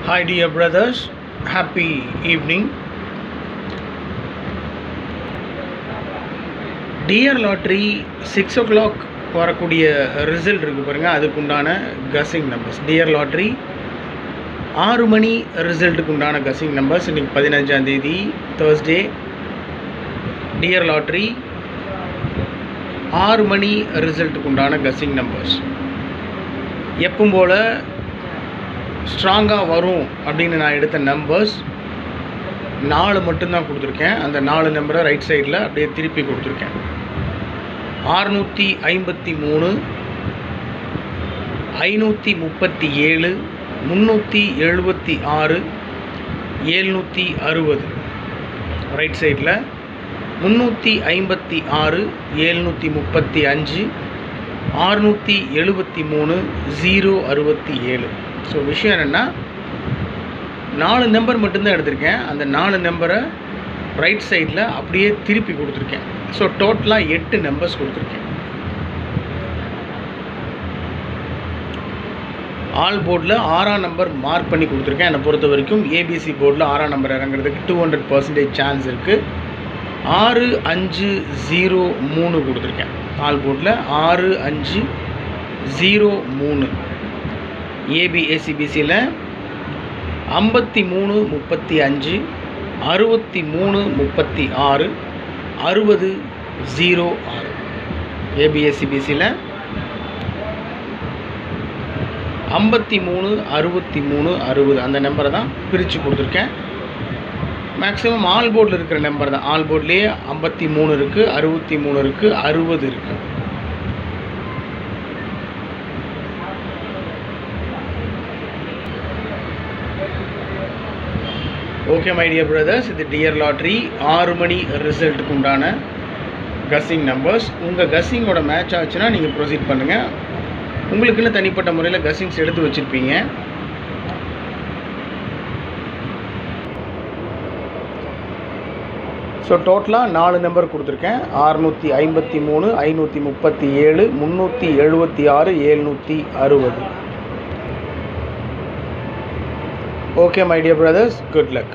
Hi dear brothers, happy evening. Dear lottery 6 o'clock வரக்கூடிய result இருக்குது பாருங்கள், அதுக்குண்டான கஸிங் நம்பர்ஸ். டியர் லாட்ரி 6 மணி ரிசல்ட்டுக்கு உண்டான கஸிங் நம்பர்ஸ். இன்றைக்கி 15ஆம் தேதி தேர்ஸ்டே. டியர் லாட்ரி 6 மணி ரிசல்ட்டுக்கு உண்டான கஸிங் நம்பர்ஸ். எப்பவும் போல் ஸ்ட்ராங்காக வரும் அப்படின்னு நான் எடுத்த நம்பர்ஸ் 4 மட்டும்தான் கொடுத்துருக்கேன். அந்த 4 நம்பரை ரைட் சைடில் அப்படியே திருப்பி கொடுத்துருக்கேன். 653, 537, 376, 760. ரைட் சைடில் 356, 735, 673, 067. ஸோ விஷயம் என்னென்னா 4 நம்பர் மட்டும்தான் எடுத்திருக்கேன். அந்த 4 நம்பரை ரைட் சைடில் அப்படியே திருப்பி கொடுத்துருக்கேன். ஸோ டோட்டலாக 8 நம்பர்ஸ் கொடுத்துருக்கேன். ஆல் போர்டில் 6ஆம் நம்பர் மார்க் பண்ணி கொடுத்துருக்கேன். என்னை பொறுத்த வரைக்கும் ஏபிசி போர்டில் 6ஆம் நம்பர் இறங்குறதுக்கு 200% சான்ஸ் இருக்குது. 6503 கொடுத்துருக்கேன். ஆல் போர்டில் 6503. ஏசிபிசியில் 53, 35, 63, 36, 60, 06. ஏபிஎஸ்சிபிசியில் 53, 63, 60 அந்த நம்பரை தான் பிரித்து கொடுத்துருக்கேன். மேக்ஸிமம் ஆல் போர்டில் இருக்கிற நம்பர் தான். ஆல் போர்ட்லேயே 53 இருக்குது, 63 இருக்குது, 60 இருக்குது. ஓகே மை டியர் பிரதர்ஸ், இது டியர் லாட்ரி 6 மணி ரிசல்ட்டுக்கு உண்டான கஸ்ஸிங் நம்பர்ஸ். உங்கள் கஸ்ஸிங்கோட மேட்ச் ஆச்சுன்னா நீங்கள் ப்ரொசீட் பண்ணுங்கள். உங்களுக்குன்னு தனிப்பட்ட முறையில் கஸ்ஸிங்ஸ் எடுத்து வச்சுருப்பீங்க. ஸோ டோட்டலாக 4 நம்பர் கொடுத்துருக்கேன். 653, 537, 376, 760. Okay my dear brothers, good luck.